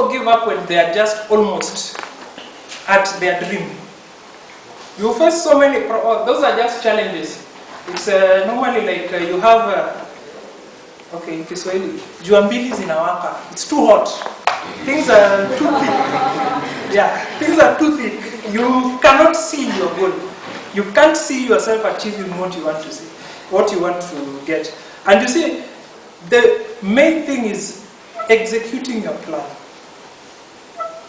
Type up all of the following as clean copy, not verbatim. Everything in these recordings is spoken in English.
people give up when they are just almost at their dream. You face so many, those are just challenges. It's normally like you have, okay, in Kiswahili, jua mbili zinawaka. It's too hot. Things are too thick. Yeah, things are too thick. You cannot see your goal. You can't see yourself achieving what you want to see, what you want to get. And you see, the main thing is executing your plan.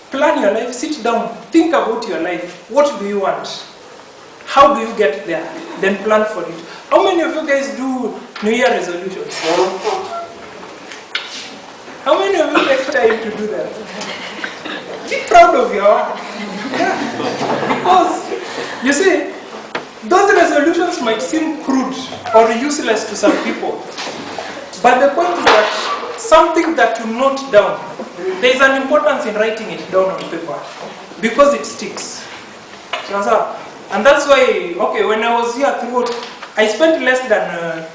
Plan your life, sit down, think about your life. What do you want? How do you get there? Then plan for it. How many of you guys do New Year resolutions? How many of you take time to do that? Be proud of your work. Yeah. Because, you see, those resolutions might seem crude or useless to some people. But the point is that something that you note down, there is an importance in writing it down on paper because it sticks. And that's why, okay, when I was here throughout, I spent less than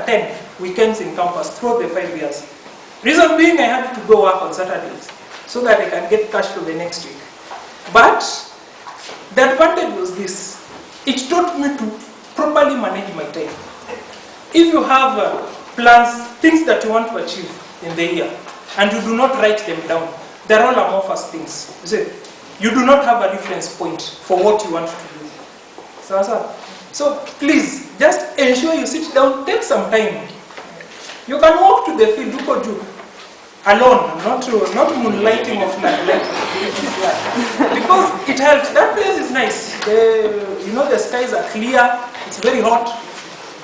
10 weekends in campus throughout the 5 years. Reason being, I had to go work on Saturdays so that I can get cash for the next week. But the advantage was this. It taught me to properly manage my time. If you have plans, things that you want to achieve in the year, and you do not write them down, they're all amorphous things. You see, you do not have a reference point for what you want to do. So please, just ensure you sit down, take some time. You can walk to the field, alone, not moonlighting of light. Because it helps. That place is nice. The skies are clear, it's very hot.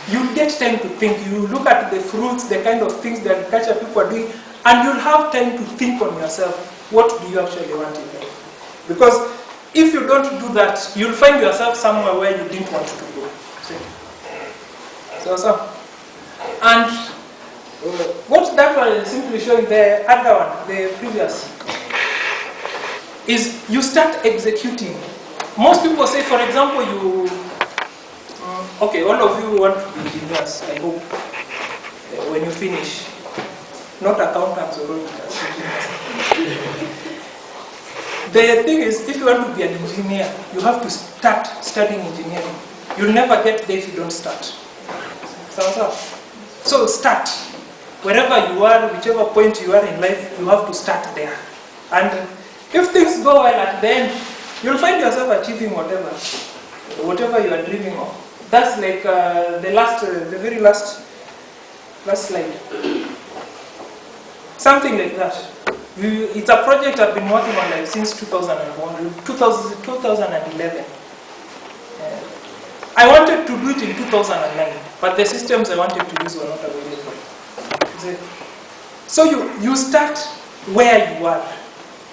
You get time to think. You look at the fruits, the kind of things that agriculture people are doing, and you'll have time to think on yourself, what do you actually want in life? Because if you don't do that, you'll find yourself somewhere where you didn't want to go. And what that one is simply showing, the other one, the previous, is you start executing. Most people say, for example, okay, all of you want to be engineers, I hope, when you finish. Not accountants or auditors. The thing is, if you want to be an engineer, you have to start studying engineering. You'll never get there if you don't start. So start. Wherever you are, whichever point you are in life, you have to start there. And if things go well at the end, you'll find yourself achieving whatever you are dreaming of. That's like the very last slide. Something like that. It's a project I've been working on since 2011. I wanted to do it in 2009, but the systems I wanted to use were not available. So you start where you are.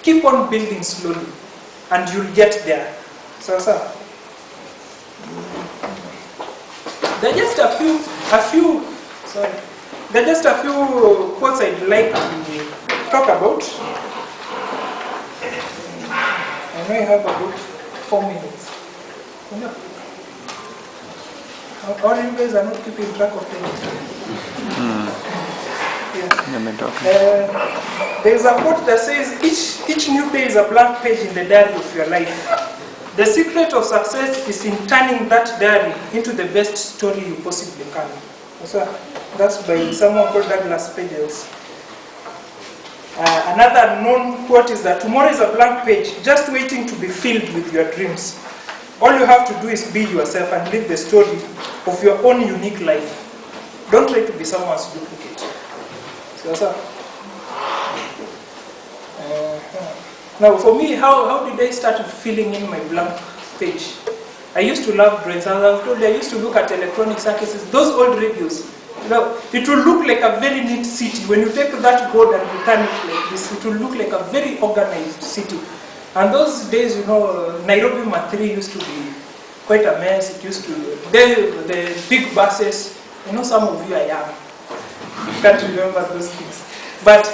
Keep on building slowly, and you'll get there. There are just a few quotes I'd like to talk about. I know I have about 4 minutes. All you guys are not keeping track of things. There's a quote that says, each new day is a blank page in the diary of your life. The secret of success is in turning that diary into the best story you possibly can. So that's by someone called Douglas Pages. Another known quote is that tomorrow is a blank page, just waiting to be filled with your dreams. All you have to do is be yourself and live the story of your own unique life. Don't try to be someone's duplicate. Now for me, how did I start filling in my blank page? I used to love drawings. As I've told you, I used to look at electronic circuits, those old radios. It will look like a very neat city. When you take that board and you turn it like this, it will look like a very organized city. And those days, Nairobi Mathiri used to be quite a mess. It used to, the big buses, some of you are young. You can't remember those things. But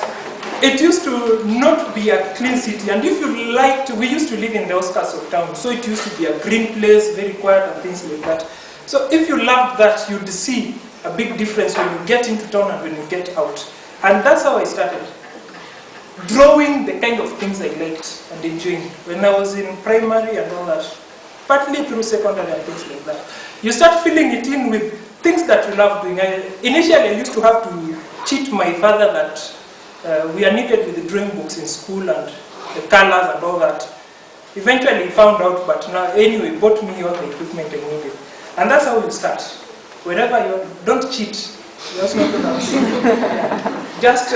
it used to not be a clean city. And if you liked, we used to live in the outskirts of town. So it used to be a green place, very quiet and things like that. So if you loved that, you'd see a big difference when you get into town and when you get out. And that's how I started. drawing the kind of things I liked and enjoying when I was in primary and all that, partly through secondary and things like that. You start filling it in with things that you love doing. Initially, I used to have to cheat my father that we are needed with the drawing books in school and the colors and all that. Eventually, he found out, but now, anyway, bought me all the equipment I needed. And that's how you start. Wherever you don't cheat. That's not what I'm saying. Just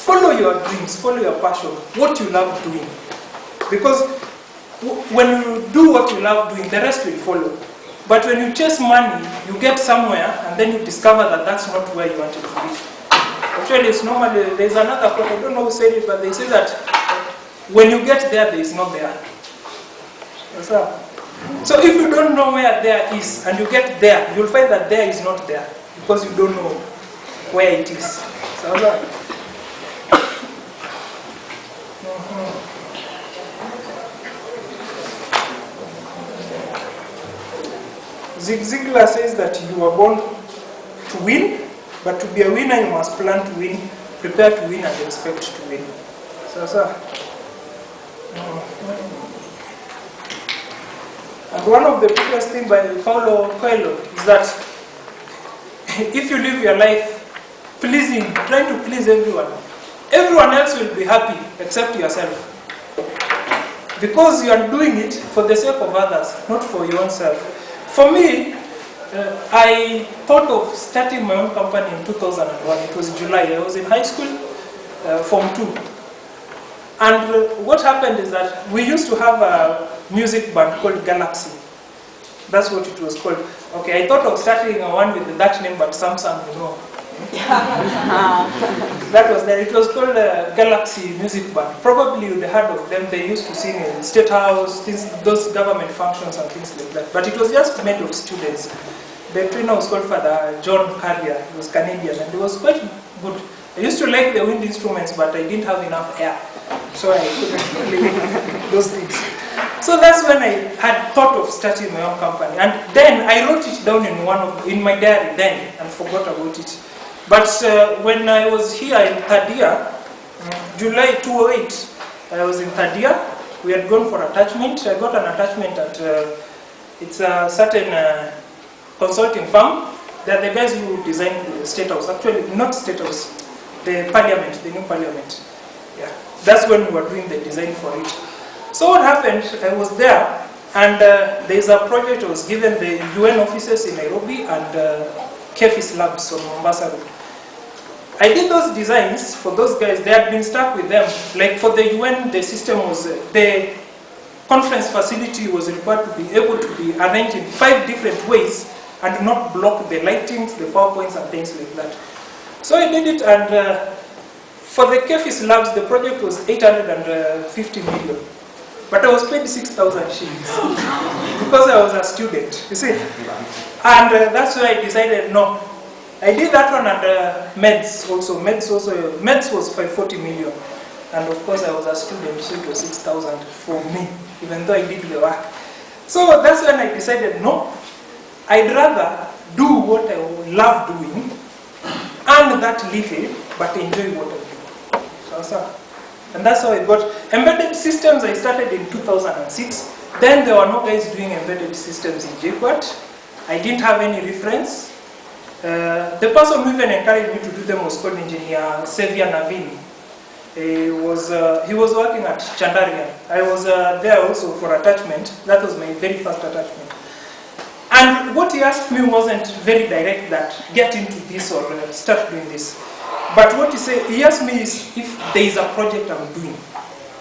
follow your dreams, follow your passion, what you love doing. Because when you do what you love doing, the rest will follow. But when you chase money, you get somewhere and then you discover that that's not where you wanted to be. Actually, it's normally, there's another quote, I don't know who said it, but they say that when you get there, there is not there. That's how. So if you don't know where there is and you get there, you'll find that there is not there because you don't know where it is. So that's how. Zig Ziglar says that you were born to win, but to be a winner you must plan to win, prepare to win, and expect to win. So. And one of the biggest things by Paulo Coelho is that if you live your life pleasing, trying to please everyone else will be happy except yourself. Because you are doing it for the sake of others, not for your own self. For me, I thought of starting my own company in 2001. It was July. I was in high school, Form 2. And what happened is that we used to have a music band called Galaxy. That's what it was called. Okay, I thought of starting one with that name, but Samsung, you know. That was there. It was called Galaxy Music Band. Probably you'd heard of them. They used to sing in State House, those government functions and things like that. But it was just made of students. The trainer was called Father John Carrier. He was Canadian, and he was quite good. I used to like the wind instruments, but I didn't have enough air, so I couldn't play those things. So that's when I had thought of starting my own company. And then I wrote it down in my diary then and forgot about it. But when I was here in third year, July 2008, I was in third year. We had gone for attachment. I got an attachment at it's a certain consulting firm. They're the guys who designed the State House. Actually, not State House, the Parliament, the new Parliament. Yeah, that's when we were doing the design for it. So what happened? I was there, and there's a project I was given the UN offices in Nairobi and KEFIS labs on Mombasa Road. I did those designs for those guys. They had been stuck with them. Like for the UN, the system was, the conference facility was required to be able to be arranged in 5 different ways and not block the lightings, the PowerPoints and things like that. So I did it, and for the KEFIS labs, the project was 850 million. But I was paid 6,000 shillings because I was a student, you see. And that's why I decided, no. I did that one under MEDS also. MEDS was 540 million. And of course I was a student, so it was 6,000 for me, even though I did the work. So that's when I decided, no, I'd rather do what I love doing, earn that living, but enjoy what I do. And that's how I got embedded systems. I started in 2006. Then there were no guys doing embedded systems in JQuat. I didn't have any reference. The person who even encouraged me to do them was called Engineer Xavier Navini. He was working at Chandarian. I was there also for attachment. That was my very first attachment. And what he asked me wasn't very direct, that get into this or start doing this. But what he asked me is if there is a project I'm doing.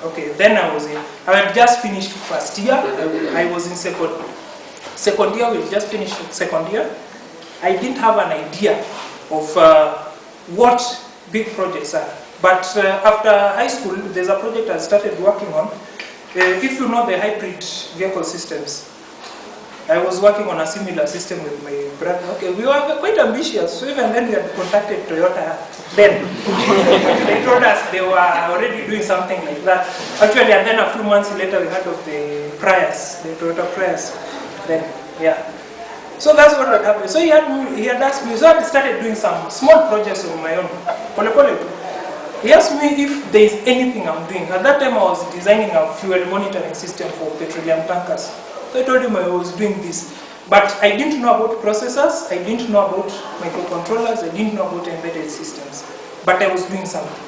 Okay, then I had just finished first year. I was in second year. We just finished second year. I didn't have an idea of what big projects are. But after high school, there's a project I started working on. If you know the hybrid vehicle systems, I was working on a similar system with my brother. Okay, we were quite ambitious, so even then we had contacted Toyota then. They told us they were already doing something like that. Actually, and then a few months later we heard of the Prius, the Toyota Prius. Then, yeah. So that's what had happened. So he had asked me, so I started doing some small projects of my own. He asked me if there is anything I'm doing. At that time I was designing a fuel monitoring system for petroleum tankers. So I told him I was doing this. But I didn't know about processors, I didn't know about microcontrollers, I didn't know about embedded systems. But I was doing something.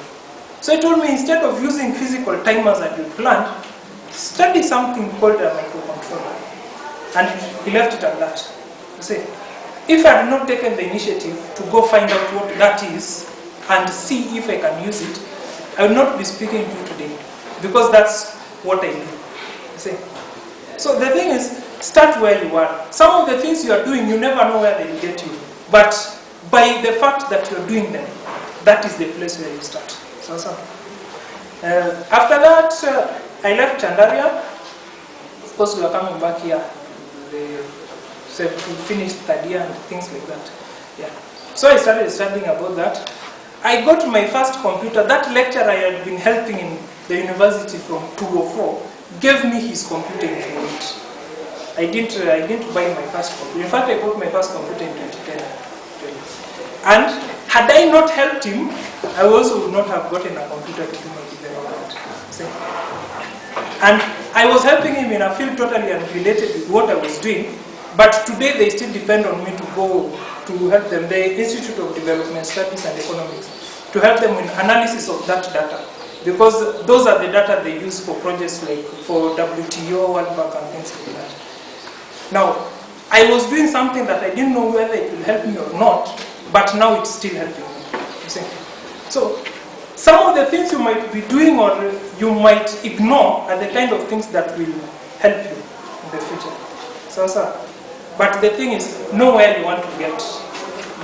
So he told me, instead of using physical timers that you planned, study something called a microcontroller. And he left it at that. You see, if I had not taken the initiative to go find out what that is and see if I can use it, I would not be speaking to you today. Because that's what I do. You see. So the thing is, start where you are. Some of the things you are doing, you never know where they will get you. But by the fact that you're doing them, that is the place where you start. After that, I left Chandaria. Of course, we are coming back here to finish third year and things like that. Yeah. So I started studying about that. I got my first computer. That lecturer I had been helping in the university from 204 gave me his computer in 2008. I didn't buy my first computer. In fact, I bought my first computer in 2010. And had I not helped him, I also would not have gotten a computer to do my development. See? And I was helping him in a field totally unrelated with what I was doing, but today they still depend on me to go to help them, the Institute of Development Studies and Economics, to help them in analysis of that data. Because those are the data they use for projects like for WTO, World Bank and things like that. Now, I was doing something that I didn't know whether it will help me or not, but now it's still helping me. You see? So, some of the things you might be doing or you might ignore are the kind of things that will help you in the future. But the thing is, know where you want to get.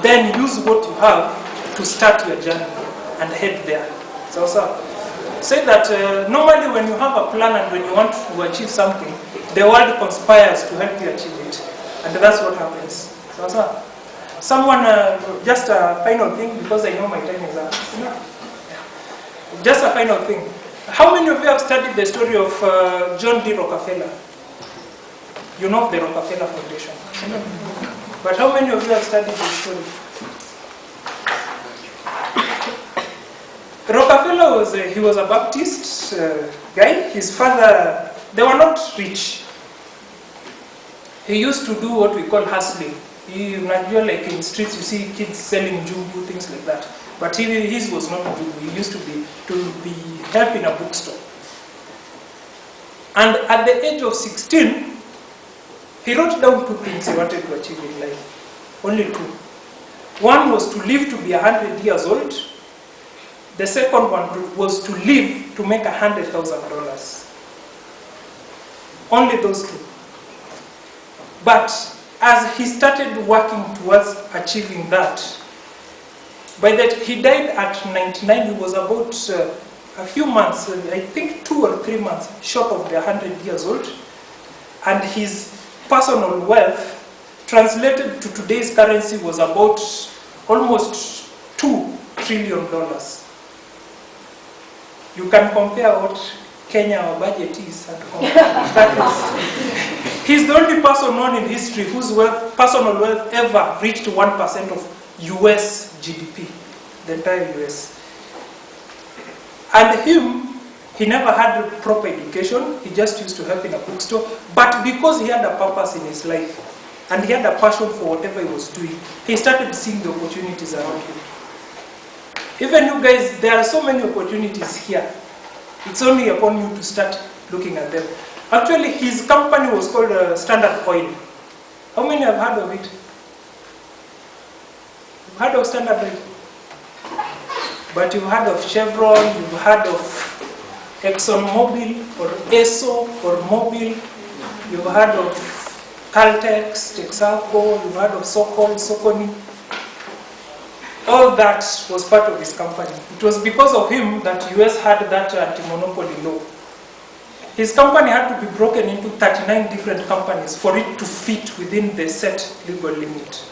Then use what you have to start your journey and head there. Say that normally when you have a plan and when you want to achieve something, the world conspires to help you achieve it. And that's what happens. Someone, just a final thing, because I know my time is up. Just a final thing. How many of you have studied the story of John D. Rockefeller? You know the Rockefeller Foundation. But how many of you have studied the story? Rockefeller was a Baptist guy. His father, they were not rich. He used to do what we call hustling. Like in streets, you see kids selling jugu, things like that. But his was not jugu. He used to be help in a bookstore. And at the age of 16, he wrote down 2 things he wanted to achieve in life. Only 2. One was to live to be 100 years old. The second one was to live to make $100,000. Only those 2. But as he started working towards achieving that, by that he died at 99, he was about a few months, I think 2 or 3 months, short of the 100 years old. And his personal wealth, translated to today's currency, was about almost $2 trillion. You can compare what Kenya our budget is and that is. He's the only person known in history whose personal wealth ever reached 1% of US GDP, the entire US. And he never had proper education. He just used to help in a bookstore. But because he had a purpose in his life, and he had a passion for whatever he was doing, he started seeing the opportunities around him. Even you guys, there are so many opportunities here. It's only upon you to start looking at them. Actually, his company was called Standard Oil. How many have heard of it? You've heard of Standard Oil? But you've heard of Chevron, you've heard of ExxonMobil, or Esso, or Mobil. You've heard of Caltex, Texaco, you've heard of Sokol, Sokoni. All that was part of his company. It was because of him that US had that anti-monopoly law. His company had to be broken into 39 different companies for it to fit within the set legal limit.